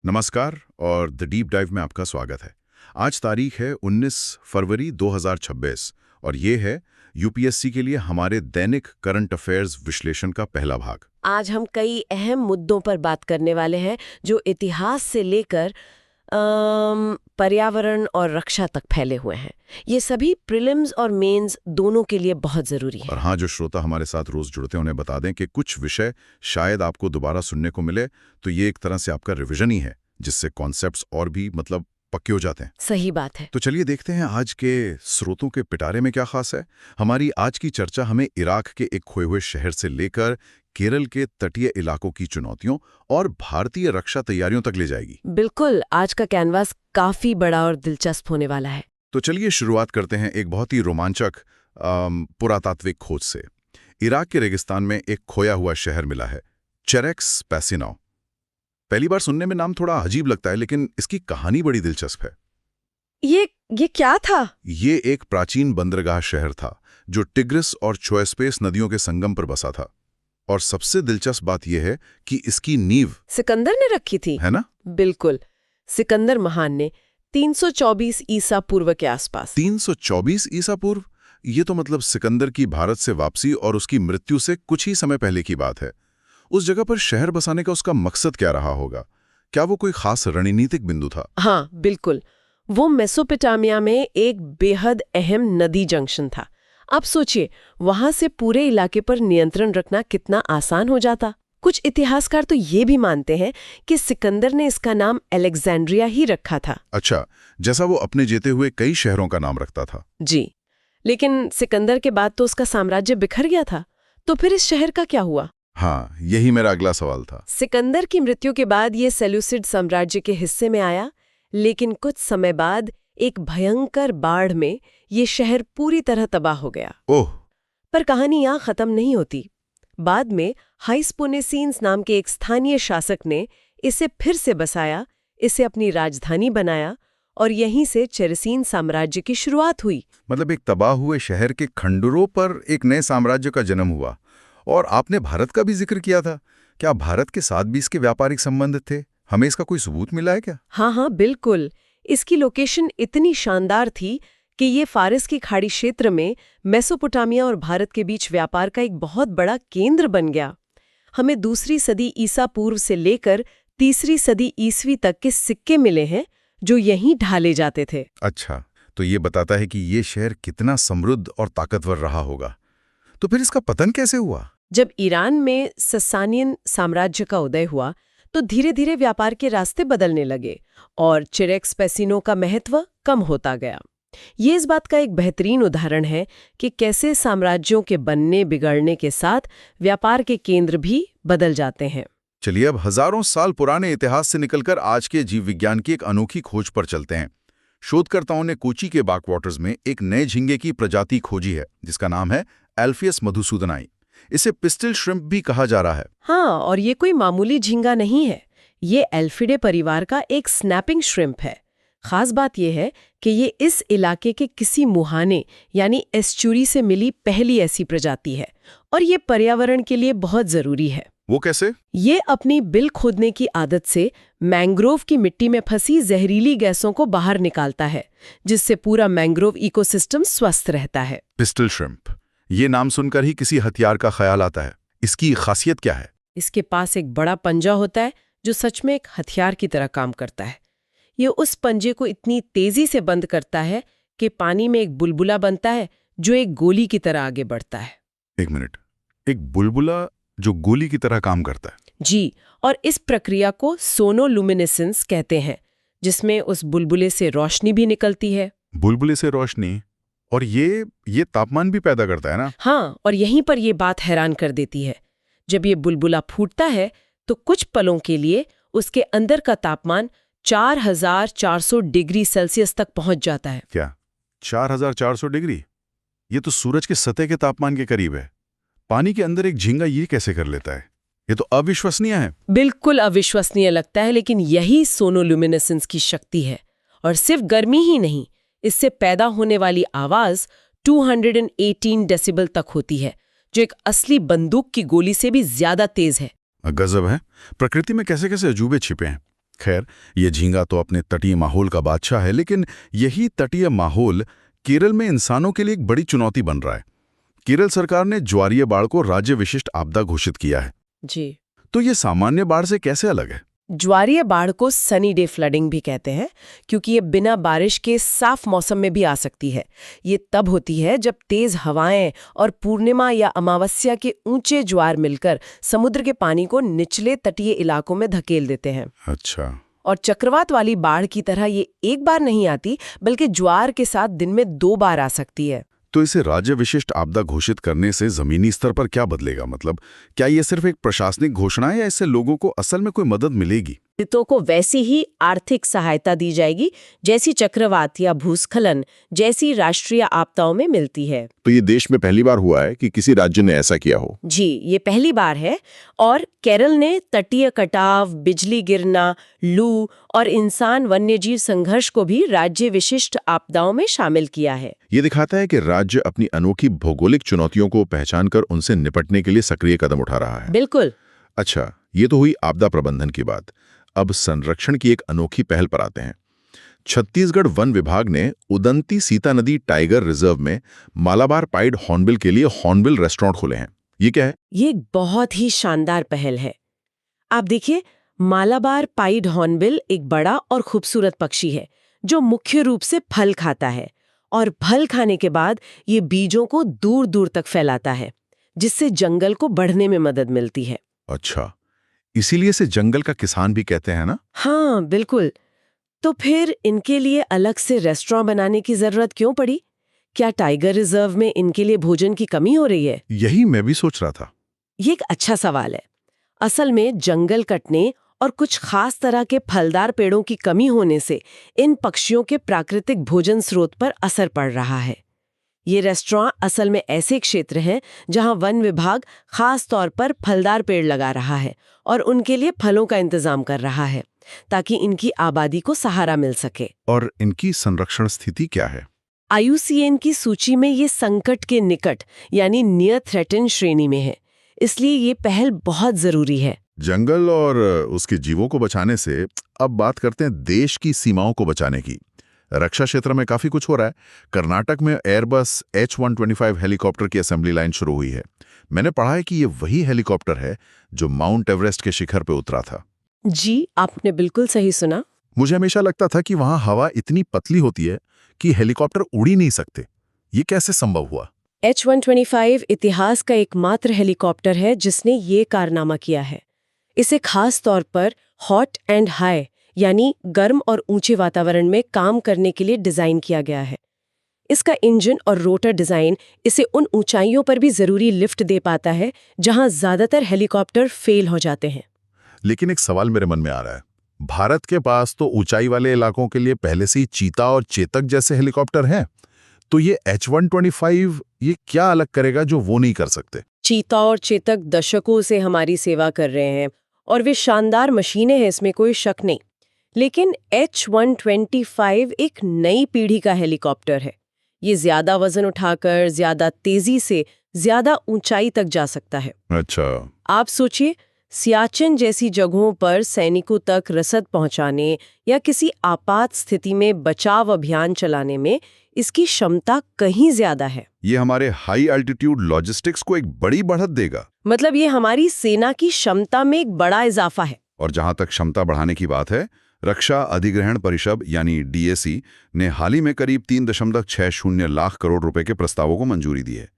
नमस्कार और the deep dive में आपका स्वागत है। आज तारीख है 19 फरवरी 2026 और ये है यूपीएससी के लिए हमारे दैनिक करंट अफेयर्स विश्लेषण का पहला भाग। आज हम कई अहम मुद्दों पर बात करने वाले हैं जो इतिहास से लेकर पर्यावरण और रक्षा तक फैले हुए हैं। ये सभी प्रीलिम्स और मेंस दोनों के लिए बहुत जरूरी है। और हाँ, जो श्रोता हमारे साथ रोज जुड़ते हैं उन्हें बता दें कि कुछ विषय शायद आपको दोबारा सुनने को मिले, तो ये एक तरह से आपका रिवीजन ही है, जिससे कॉन्सेप्ट्स और भी पक्के हो जाते हैं। सही बात है। तो चलिए देखते हैं आज के स्रोतों के पिटारे में क्या खास है। हमारी आज की चर्चा हमें इराक के एक खोए हुए शहर से लेकर केरल के तटीय इलाकों की चुनौतियों और भारतीय रक्षा तैयारियों तक ले जाएगी। बिल्कुल, आज का कैनवास काफी बड़ा और दिलचस्प होने वाला है। तो चलिए शुरुआत करते हैं एक बहुत ही रोमांचक पुरातात्विक खोज से। इराक के रेगिस्तान में एक खोया हुआ शहर मिला है, चेरेक्स पैसिनौ। पहली बार सुनने में नाम थोड़ा अजीब लगता है, लेकिन इसकी कहानी बड़ी दिलचस्प है। ये क्या था? ये एक प्राचीन बंदरगाह शहर था जो टिग्रिस और छोएस्पेस नदियों के संगम पर बसा था। और सबसे दिलचस्प बात यह है कि इसकी नींव सिकंदर ने रखी थी, है ना? बिल्कुल, सिकंदर महान ने 324 ईसा पूर्व के आसपास। 324 ईसा पूर्व? ये तो मतलब सिकंदर की भारत से वापसी और उसकी मृत्यु से कुछ ही समय पहले की बात है। उस जगह पर शहर बसाने का उसका मकसद क्या रहा होगा? क्या वो कोई खास रणनीतिक बिंदु था? हाँ, बिल्कुल। वो मेसोपोटामिया में एक बेहद अहम नदी जंक्शन था। आप सोचिए, वहां से पूरे इलाके पर नियंत्रण रखना कितना आसान हो जाता। कुछ इतिहासकार तो ये भी मानते हैं कि सिकंदर ने इसका नाम अलेक्जेंड्रिया ही रखा था। अच्छा, जैसा वो अपने जीते हुए कई शहरों का नाम रखता था। जी, लेकिन सिकंदर के बाद तो उसका साम्राज्य बिखर गया था। तो फिर इस शहर का क्या हुआ? हाँ, यही मेरा अगला सवाल था। सिकंदर की मृत्यु के बाद ये सेल्यूसिड साम्राज्य के हिस्से में आया, लेकिन कुछ समय बाद एक भयंकर बाढ़ में ये शहर पूरी तरह तबाह हो गया। ओह! पर कहानी यहाँ खत्म नहीं होती। बाद में हाइस्पोनेसीन्स नाम के एक स्थानीय शासक ने इसे फिर से बसाया, इसे अपनी राजधानी बनाया और यहीं से चेरेसीन साम्राज्य की शुरुआत हुई। मतलब एक तबाह हुए शहर के खंडरों पर एक नए साम्राज्य का जन्म हुआ। और आपने भारत का भी जिक्र किया था। क्या भारत के साथ भी इसके व्यापारिक संबंध थे? हमें इसका कोई सबूत मिला है क्या? हाँ, बिल्कुल। इसकी लोकेशन इतनी शानदार थी कि ये फारिस की खाड़ी क्षेत्र में मेसोपोटामिया और भारत के बीच व्यापार का एक बहुत बड़ा केंद्र बन गया। हमें दूसरी सदी ईसा पूर्व से लेकर तीसरी सदी ईसवी तक के सिक्के मिले हैं जो यहीं ढाले जाते थे। अच्छा, तो ये बताता है कि ये शहर कितना समृद्ध और ताकतवर रहा होगा। तो फिर इसका पतन कैसे हुआ? जब ईरान में ससानियन साम्राज्य का उदय हुआ तो धीरे धीरे व्यापार के रास्ते बदलने लगे और चिरेक्स पैसिनो का महत्व कम होता गया। ये इस बात का एक बेहतरीन उदाहरण है कि कैसे साम्राज्यों के बनने बिगड़ने के साथ व्यापार के केंद्र भी बदल जाते हैं। चलिए अब हजारों साल पुराने इतिहास से निकलकर आज के जीव विज्ञान की एक अनोखी खोज पर चलते हैं। शोधकर्ताओं ने कोची के बैकवाटर्स में एक नए झींगे की प्रजाति खोजी है जिसका नाम है एल्फियस मधुसूदनाई। इसे पिस्टल श्रिम्प भी कहा जा रहा है। हाँ, और ये कोई मामूली झींगा नहीं है। ये एल्फिडे परिवार का एक स्नैपिंग श्रिम्प है। खास बात यह है कि ये इस इलाके के किसी मुहाने यानी एस्चुरी से मिली पहली ऐसी प्रजाति है और ये पर्यावरण के लिए बहुत जरूरी है। वो कैसे? ये अपनी बिल खोदने की आदत से मैंग्रोव की मिट्टी में फंसी जहरीली गैसों को बाहर निकालता है, जिससे पूरा मैंग्रोव इकोसिस्टम स्वस्थ रहता है। पिस्टल श्रिम्प, ये नाम सुनकर ही किसी हथियार का ख्याल आता है। इसकी खासियत क्या है? इसके पास एक बड़ा पंजा होता है जो सच में एक हथियार की तरह काम करता है। ये उस पंजे को इतनी तेजी से बंद करता है कि पानी में एक बुलबुला बनता है जो एक गोली की तरह आगे बढ़ता है। एक मिनट, एक बुलबुला जो गोली की तरह काम करता है? जी, और इस प्रक्रिया को सोनोलुमिनेसेंस कहते हैं, जिसमें उस बुलबुले से रोशनी भी निकलती है। बुलबुले से रोशनी? और ये तापमान भी पैदा करता है ना? हाँ, और यहीं पर ये बात हैरान कर देती है। जब ये बुलबुला फूटता है तो कुछ पलों के लिए उसके अंदर का तापमान 4400 डिग्री सेल्सियस तक पहुंच जाता है। क्या 4400 डिग्री? ये तो सूरज के सतह के तापमान के करीब है। पानी के अंदर एक झींगा ये कैसे कर लेता है? ये तो अविश्वसनीय है। बिल्कुल अविश्वसनीय लगता है, लेकिन यही सोनोल्यूमिनेसेंस की शक्ति है। और सिर्फ गर्मी ही नहीं, इससे पैदा होने वाली आवाज 218 डेसिबल तक होती है, जो एक असली बंदूक की गोली से भी ज्यादा तेज है। गजब है। प्रकृति में कैसे कैसे अजूबे छिपे हैं। खैर, ये झींगा तो अपने तटीय माहौल का बादशाह है, लेकिन यही तटीय माहौल केरल में इंसानों के लिए एक बड़ी चुनौती बन रहा है। केरल सरकार ने ज्वारीय बाढ़ को राज्य विशिष्ट आपदा घोषित किया है। जी। तो ये सामान्य बाढ़ से कैसे अलग है? ज्वारीय बाढ़ को सनी डे फ्लडिंग भी कहते हैं, क्योंकि ये बिना बारिश के साफ मौसम में भी आ सकती है। ये तब होती है जब तेज हवाएं और पूर्णिमा या अमावस्या के ऊंचे ज्वार मिलकर समुद्र के पानी को निचले तटीय इलाकों में धकेल देते हैं। अच्छा। और चक्रवात वाली बाढ़ की तरह ये एक बार नहीं आती, बल्कि ज्वार के साथ दिन में 2 बार आ सकती है। तो इसे राज्य विशिष्ट आपदा घोषित करने से जमीनी स्तर पर क्या बदलेगा? मतलब क्या ये सिर्फ एक प्रशासनिक घोषणा है या इससे लोगों को असल में कोई मदद मिलेगी? पीड़ितों को वैसी ही आर्थिक सहायता दी जाएगी जैसी चक्रवात या भूस्खलन जैसी राष्ट्रीय आपदाओं में मिलती है। तो ये देश में पहली बार हुआ है कि किसी राज्य ने ऐसा किया हो? जी, ये पहली बार है। और केरल ने तटीय कटाव, बिजली गिरना, लू और इंसान वन्यजीव संघर्ष को भी राज्य विशिष्ट आपदाओं में शामिल किया है। ये दिखाता है कि राज्य अपनी अनोखी भौगोलिक चुनौतियों को पहचान कर उनसे निपटने के लिए सक्रिय कदम उठा रहा है। बिल्कुल। अच्छा, ये तो हुई आपदा प्रबंधन की बात। अब संरक्षण की एक अनोखी पहल पर आते हैं। छत्तीसगढ़ वन विभाग ने उदंती सीता नदी टाइगर रिजर्व में मालाबार पाइड हॉर्नबिल के लिए हॉर्नबिल रेस्टोरेंट खोले हैं। ये क्या है? ये एक बहुत ही शानदार पहल है। आप देखिए, मालाबार पाइड हॉर्नबिल एक बड़ा और खूबसूरत पक्षी है जो मुख्य रूप से फल खाता है, और फल खाने के बाद ये बीजों को दूर दूर तक फैलाता है, जिससे जंगल को बढ़ने में मदद मिलती है। अच्छा, इसीलिए इसे जंगल का किसान भी कहते हैं ना? हाँ, बिल्कुल। तो फिर इनके लिए अलग से रेस्टोरेंट बनाने की जरूरत क्यों पड़ी? क्या टाइगर रिजर्व में इनके लिए भोजन की कमी हो रही है? यही मैं भी सोच रहा था। ये एक अच्छा सवाल है। असल में जंगल कटने और कुछ खास तरह के फलदार पेड़ों की कमी होने से इन पक्षियों के प्राकृतिक भोजन स्रोत पर असर पड़ रहा है। ये रेस्टोरेंट असल में ऐसे क्षेत्र हैं जहां वन विभाग खास तौर पर फलदार पेड़ लगा रहा है और उनके लिए फलों का इंतजाम कर रहा है, ताकि इनकी आबादी को सहारा मिल सके। और इनकी संरक्षण स्थिति क्या है? IUCN की सूची में ये संकट के निकट यानी नियर थ्रेटन श्रेणी में है, इसलिए ये पहल बहुत जरूरी है। जंगल और उसके जीवों को बचाने से अब बात करते हैं देश की सीमाओं को बचाने की। रक्षा क्षेत्र में काफी कुछ हो रहा है। कर्नाटक में एयरबस H-125 हेलीकॉप्टर की असेंबली लाइन शुरू हुई है। मैंने पढ़ा है कि ये वही हेलीकॉप्टर है जो माउंट एवरेस्ट के शिखर पे उतरा था। जी, आपने बिल्कुल सही सुना। मुझे हमेशा लगता था कि वहां हवा इतनी पतली होती है कि हेलीकॉप्टर उड़ ही नहीं सकते। ये कैसे संभव हुआ? H-125 इतिहास का एकमात्र हेलीकॉप्टर है जिसने ये कारनामा किया है। इसे खास तौर पर हॉट एंड हाई यानी गर्म और ऊंचे वातावरण में काम करने के लिए डिजाइन किया गया है। इसका इंजन और रोटर डिजाइन इसे उन ऊंचाइयों पर भी जरूरी लिफ्ट दे पाता है जहां ज्यादातर हेलीकॉप्टर फेल हो जाते हैं। लेकिन एक सवाल मेरे मन में आ रहा है। भारत के पास तो ऊंचाई वाले इलाकों के लिए पहले से ही चीता और चेतक जैसे हेलीकॉप्टर हैं। तो ये H-125 ये क्या अलग करेगा जो वो नहीं कर सकते? चीता और चेतक दशकों से हमारी सेवा कर रहे हैं और वे शानदार मशीनें हैं, इसमें कोई शक नहीं। लेकिन H-125 एक नई पीढ़ी का हेलीकॉप्टर है। ये ज्यादा वजन उठाकर ज्यादा तेजी से ज्यादा ऊंचाई तक जा सकता है। अच्छा। आप सोचिए, सियाचिन जैसी जगहों पर सैनिकों तक रसद पहुंचाने या किसी आपात स्थिति में बचाव अभियान चलाने में इसकी क्षमता कहीं ज्यादा है। ये हमारे हाई एल्टीट्यूड लॉजिस्टिक्स को एक बड़ी बढ़त देगा। मतलब ये हमारी सेना की क्षमता में एक बड़ा इजाफा है। और जहां तक क्षमता बढ़ाने की बात है, रक्षा अधिग्रहण परिषद यानी DAC ने हाल ही में करीब 3.60 लाख करोड़ रुपए के प्रस्तावों को मंजूरी दी है।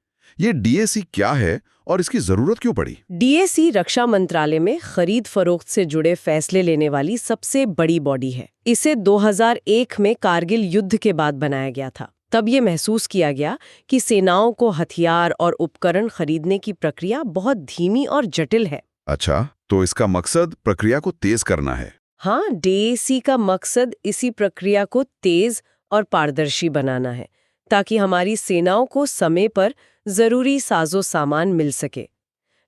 ये DAC क्या है और इसकी जरूरत क्यों पड़ी? DAC रक्षा मंत्रालय में खरीद फरोख्त से जुड़े फैसले लेने वाली सबसे बड़ी बॉडी है। इसे 2001 में कारगिल युद्ध के बाद बनाया गया था। तब ये महसूस किया गया कि सेनाओं को हथियार और उपकरण खरीदने की प्रक्रिया बहुत धीमी और जटिल है। अच्छा, तो इसका मकसद प्रक्रिया को तेज करना है। हाँ, DAC का मकसद इसी प्रक्रिया को तेज और पारदर्शी बनाना है, ताकि हमारी सेनाओं को समय पर जरूरी साजो सामान मिल सके।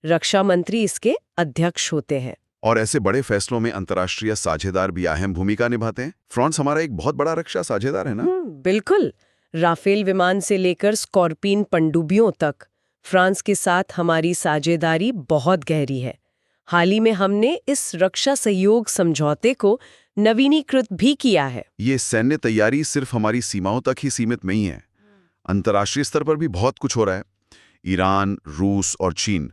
रक्षा मंत्री इसके अध्यक्ष होते हैं। और ऐसे बड़े फैसलों में अंतर्राष्ट्रीय साझेदार भी अहम भूमिका निभाते हैं। फ्रांस हमारा एक बहुत बड़ा रक्षा साझेदार है ना? बिल्कुल। राफेल विमान से लेकर स्कॉर्पियन पनडुब्बियों तक फ्रांस के साथ हमारी साझेदारी बहुत गहरी है। हाल ही में हमने इस रक्षा सहयोग समझौते को नवीनीकृत भी किया है। ये सैन्य तैयारी सिर्फ हमारी सीमाओं तक ही सीमित नहीं है, अंतर्राष्ट्रीय स्तर पर भी बहुत कुछ हो रहा है। ईरान, रूस और चीन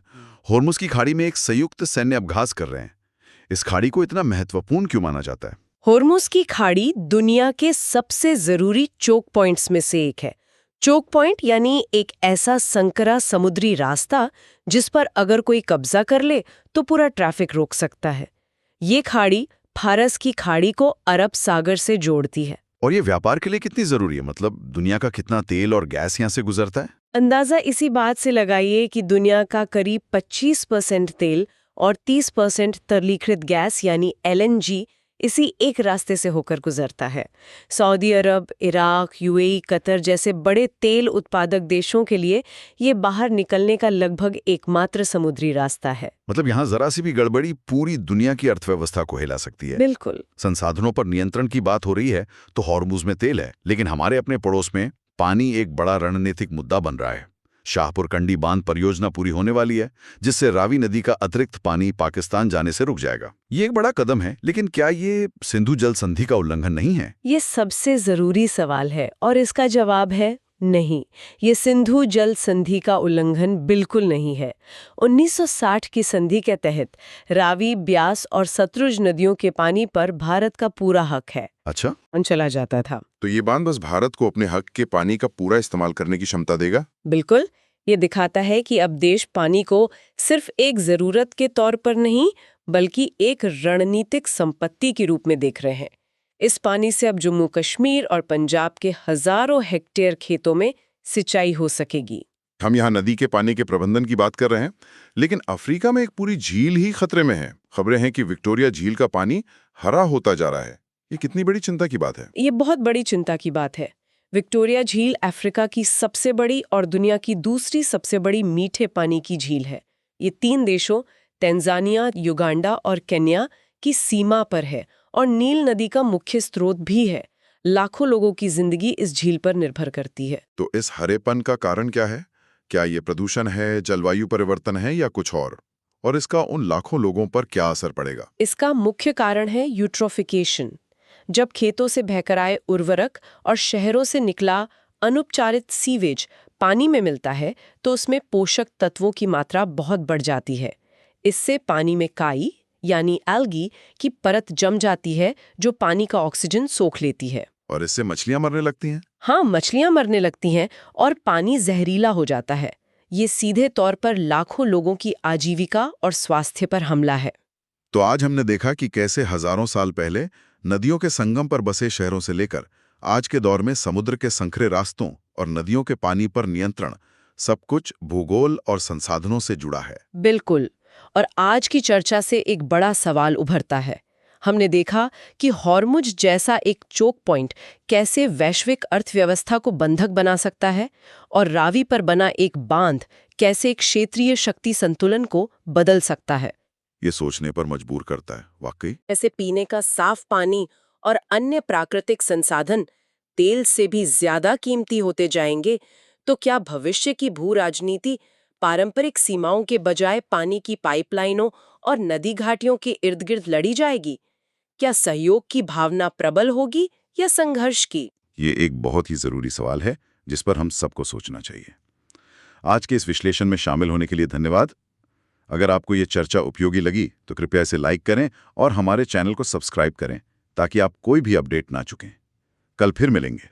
होर्मुज की खाड़ी में एक संयुक्त सैन्य अभ्यास कर रहे हैं। इस खाड़ी को इतना महत्वपूर्ण क्यों माना जाता है? होर्मुज की खाड़ी दुनिया के सबसे जरूरी चोक पॉइंट्स में से एक है। चोक पॉइंट यानी एक ऐसा संकरा समुद्री रास्ता जिस पर अगर कोई कब्जा कर ले तो पूरा ट्रैफिक रोक सकता है। ये खाड़ी फारस की खाड़ी को अरब सागर से जोड़ती है। और ये व्यापार के लिए कितनी जरूरी है? मतलब दुनिया का कितना तेल और गैस यहाँ से गुजरता है? अंदाजा इसी बात से लगाइए कि दुनिया का करीब 25% तेल और 30% तरलीकृत गैस यानी LNG इसी एक रास्ते से होकर गुजरता है। सऊदी अरब, इराक, UAE, कतर जैसे बड़े तेल उत्पादक देशों के लिए ये बाहर निकलने का लगभग एकमात्र समुद्री रास्ता है। मतलब यहाँ जरा सी भी गड़बड़ी पूरी दुनिया की अर्थव्यवस्था को हिला सकती है। बिल्कुल। संसाधनों पर नियंत्रण की बात हो रही है तो हॉर्मुज में तेल है, लेकिन हमारे अपने पड़ोस में पानी एक बड़ा रणनीतिक मुद्दा बन रहा है। शाहपुर कंडी बांध परियोजना पूरी होने वाली है, जिससे रावी नदी का अतिरिक्त पानी पाकिस्तान जाने से रुक जाएगा। ये एक बड़ा कदम है, लेकिन क्या ये सिंधु जल संधि का उल्लंघन नहीं है? ये सबसे जरूरी सवाल है और इसका जवाब है नहीं। ये सिंधु जल संधि का उल्लंघन बिल्कुल नहीं है। 1960 की संधि के तहत रावी, ब्यास और सतलुज नदियों के पानी पर भारत का पूरा हक है। अच्छा, चला जाता था। तो ये बांध बस भारत को अपने हक के पानी का पूरा इस्तेमाल करने की क्षमता देगा? बिल्कुल। ये दिखाता है कि अब देश पानी को सिर्फ एक जरूरत के तौर पर नहीं बल्कि एक रणनीतिक संपत्ति के रूप में देख रहे हैं। इस पानी से अब जम्मू कश्मीर और पंजाब के हजारों हेक्टेयर खेतों में सिंचाई हो सकेगी। हम यहाँ नदी के पानी के प्रबंधन की बात कर रहे हैं, लेकिन अफ्रीका में एक पूरी झील ही खतरे में है। खबरें हैं कि विक्टोरिया झील का पानी हरा होता जा रहा है। ये कितनी बड़ी चिंता की बात है? ये बहुत बड़ी चिंता की बात है। विक्टोरिया झील अफ्रीका की सबसे बड़ी और दुनिया की दूसरी सबसे बड़ी मीठे पानी की झील है। ये 3 देशों तंजानिया, युगांडा और केन्या की सीमा पर है और नील नदी का मुख्य स्रोत भी है। लाखों लोगों की जिंदगी इस झील पर निर्भर करती है। तो इस हरेपन का कारण क्या है? क्या ये प्रदूषण है, जलवायु परिवर्तन है या कुछ और? और इसका उन लाखों लोगों पर क्या असर पड़ेगा? इसका मुख्य कारण है यूट्रोफिकेशन। जब खेतों से बहकर आए उर्वरक और शहरों से निकला अनुपचारित सीवेज पानी में मिलता है तो उसमें पोषक तत्वों की मात्रा बहुत बढ़ जाती है। इससे पानी में काई यानी एल्गी की परत जम जाती है जो पानी का ऑक्सीजन सोख लेती है। और इससे मछलियां मरने लगती हैं? हाँ, मछलियां मरने लगती हैं और पानी जहरीला हो जाता है। ये सीधे तौर पर लाखों लोगों की आजीविका और स्वास्थ्य पर हमला है। तो आज हमने देखा कि कैसे हजारों साल पहले नदियों के संगम पर बसे शहरों से लेकर आज के दौर में समुद्र के संकरे रास्तों और नदियों के पानी पर नियंत्रण, सब कुछ भूगोल और संसाधनों से जुड़ा है। बिल्कुल। और आज की चर्चा से एक बड़ा सवाल उभरता है। हमने देखा कि हॉर्मुज जैसा एक चोक पॉइंट कैसे वैश्विक अर्थव्यवस्था को बंधक बना सकता है और रावी पर बना एक बांध कैसे एक क्षेत्रीय शक्ति संतुलन को बदल सकता है। ये सोचने पर मजबूर करता है, वाकई। ऐसे पीने का साफ पानी और अन्य प्राकृतिक संसाधन तेल से भी ज्यादा कीमती होते जाएंगे तो क्या भविष्य की भू राजनीति पारंपरिक सीमाओं के बजाय पानी की पाइपलाइनों और नदी घाटियों के इर्द गिर्द लड़ी जाएगी? क्या सहयोग की भावना प्रबल होगी या संघर्ष की? ये एक बहुत ही जरूरी सवाल है जिस पर हम सबको सोचना चाहिए। आज के इस विश्लेषण में शामिल होने के लिए धन्यवाद। अगर आपको ये चर्चा उपयोगी लगी तो कृपया इसे लाइक करें और हमारे चैनल को सब्सक्राइब करें ताकि आप कोई भी अपडेट ना चुकें। कल फिर मिलेंगे।